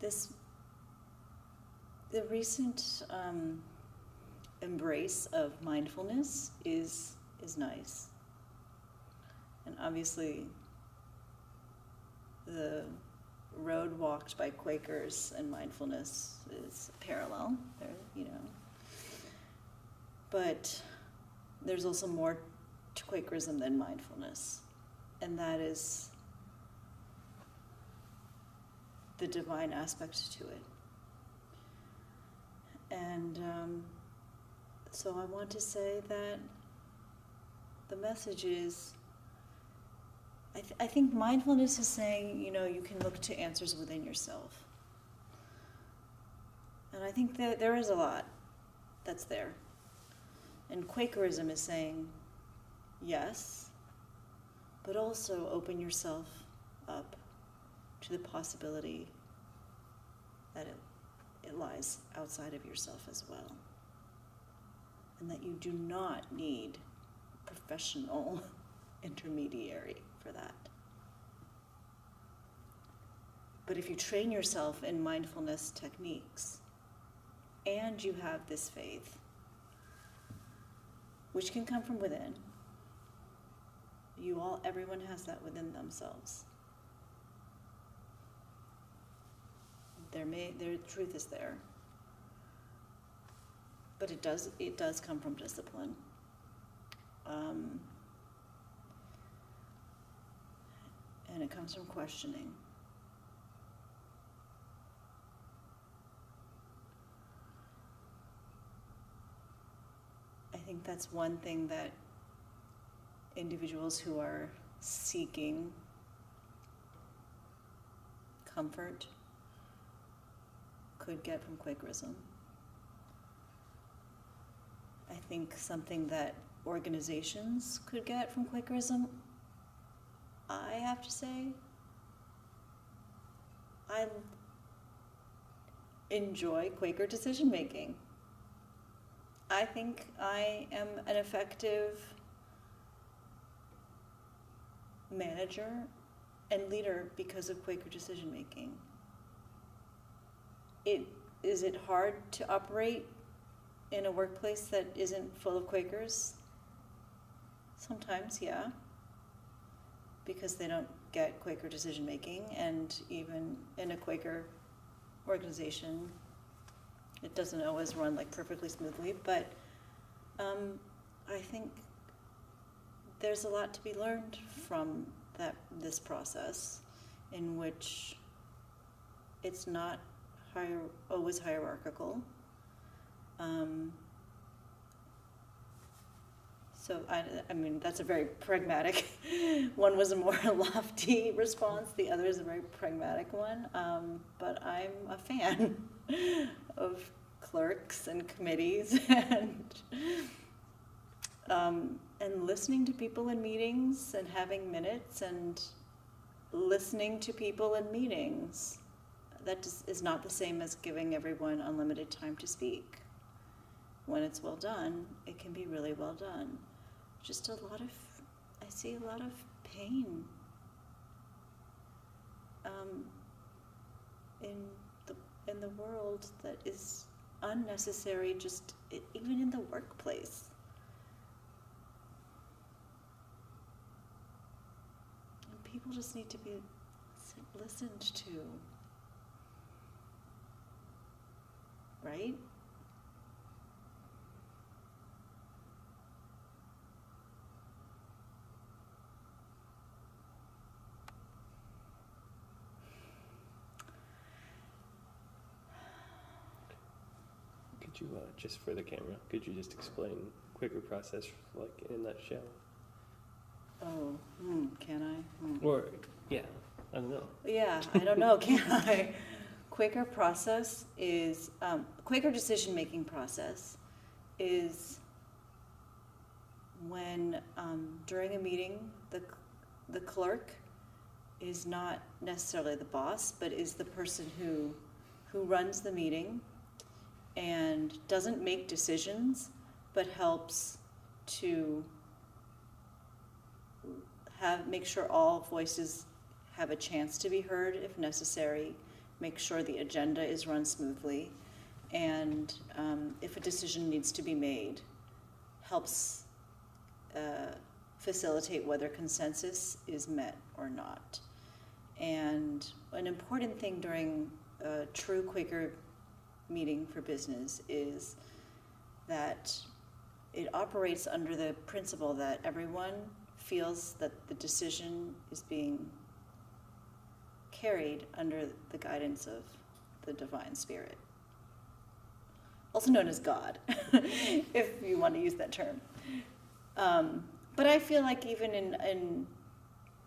the recent embrace of mindfulness is nice. And obviously, the road walked by Quakers and mindfulness is parallel, but there's also more to Quakerism than mindfulness, and that is the divine aspect to it. And so I want to say that the message is, I think mindfulness is saying, you can look to answers within yourself. And I think that there is a lot that's there. And Quakerism is saying, yes, but also open yourself up to the possibility that it lies outside of yourself as well. And that you do not need a professional intermediary for that. But if you train yourself in mindfulness techniques, and you have this faith, which can come from within, everyone has that within themselves. Their truth is there. But it does come from discipline. And it comes from questioning. I think that's one thing that individuals who are seeking comfort could get from Quakerism. I think something that organizations could get from Quakerism, I have to say, I enjoy Quaker decision making. I think I am an effective manager and leader because of Quaker decision making. Is it hard to operate in a workplace that isn't full of Quakers? Sometimes, yeah, because they don't get Quaker decision making, and even in a Quaker organization, it doesn't always run like perfectly smoothly, but I think there's a lot to be learned from this process, in which it's not always hierarchical. So I mean, that's a very pragmatic. One was a more lofty response. The other is a very pragmatic one. But I'm a fan of clerks and committees and listening to people in meetings and having minutes and listening to people in meetings. That is not the same as giving everyone unlimited time to speak. When it's well done, it can be really well done. I see a lot of pain in the world that is unnecessary, even in the workplace. And people just need to be listened to, right? Could you, just for the camera, could you just explain Quaker process, like in a nutshell? Oh, can I? Or, yeah, I don't know. Yeah, I don't know, can I? Quaker process is, Quaker decision-making process is when, during a meeting, the clerk is not necessarily the boss, but is the person who runs the meeting and doesn't make decisions, but helps to make sure all voices have a chance to be heard if necessary, make sure the agenda is run smoothly, and if a decision needs to be made, helps facilitate whether consensus is met or not. And an important thing during a true Quaker meeting for business is that it operates under the principle that everyone feels that the decision is being carried under the guidance of the divine spirit, also known as God, if you want to use that term. But I feel like even in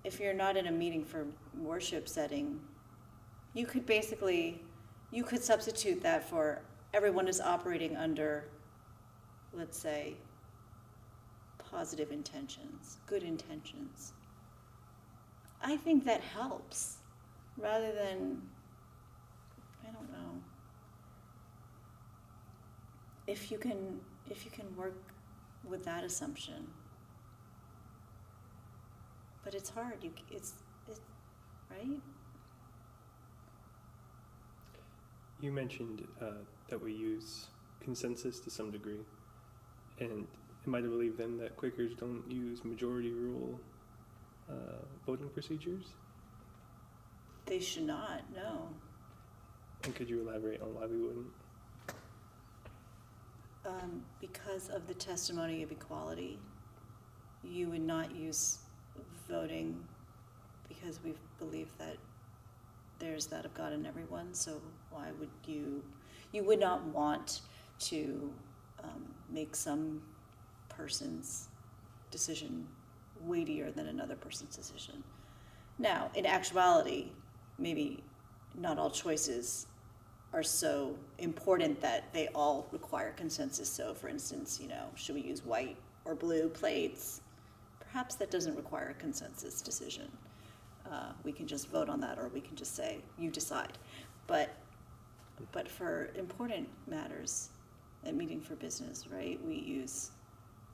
if you're not in a meeting for worship setting, you could substitute that for everyone is operating under, let's say, positive intentions, good intentions. I think that helps, rather than, I don't know, if you can work with that assumption. But it's hard. It's right. You mentioned that we use consensus to some degree, and am I to believe then that Quakers don't use majority rule voting procedures? They should not, no. And could you elaborate on why we wouldn't? Because of the testimony of equality, you would not use voting because we believe that there's that of God in everyone, so why would you would not want to make some person's decision weightier than another person's decision. Now, in actuality, maybe not all choices are so important that they all require consensus. So, for instance, should we use white or blue plates? Perhaps that doesn't require a consensus decision. We can just vote on that, or we can just say, you decide. But for important matters, at meeting for business, right, we use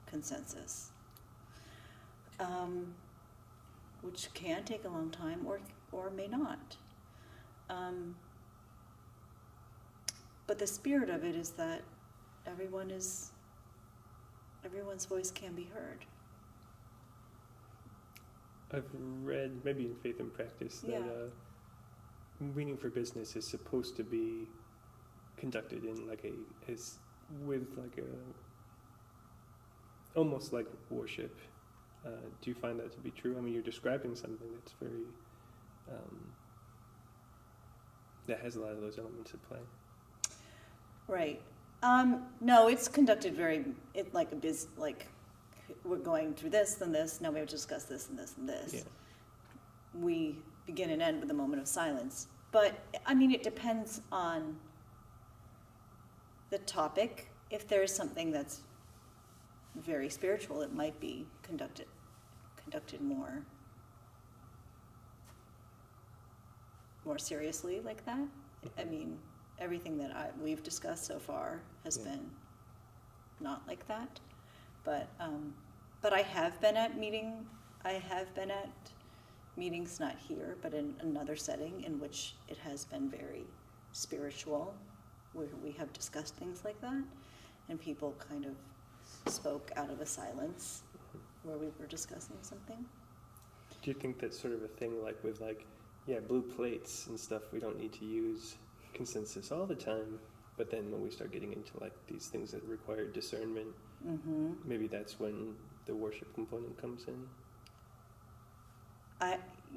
consensus, which can take a long time or may not. But the spirit of it is that everyone's voice can be heard. I've read, maybe in Faith and Practice, that meeting for business is supposed to be conducted in almost like worship. Do you find that to be true? I mean, you're describing something that's very that has a lot of those elements at play. Right. No, it's conducted like we're going through this, then this, now we have to discuss this and this and this. Yeah. We begin and end with a moment of silence. But, I mean, it depends on the topic. If there is something that's very spiritual, it might be conducted more seriously like that. I mean, everything that we've discussed so far has been not like that. But I have been at meetings, not here, but in another setting in which it has been very spiritual, where we have discussed things like that, and people kind of spoke out of a silence where we were discussing something. Do you think that's sort of a thing, like with blue plates and stuff, we don't need to use consensus all the time, but then when we start getting into these things that require discernment, maybe that's when the worship component comes in?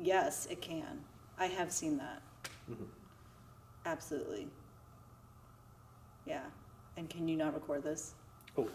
Yes, it can. I have seen that. Mm-hmm. Absolutely. Yeah. And can you not record this? Oh,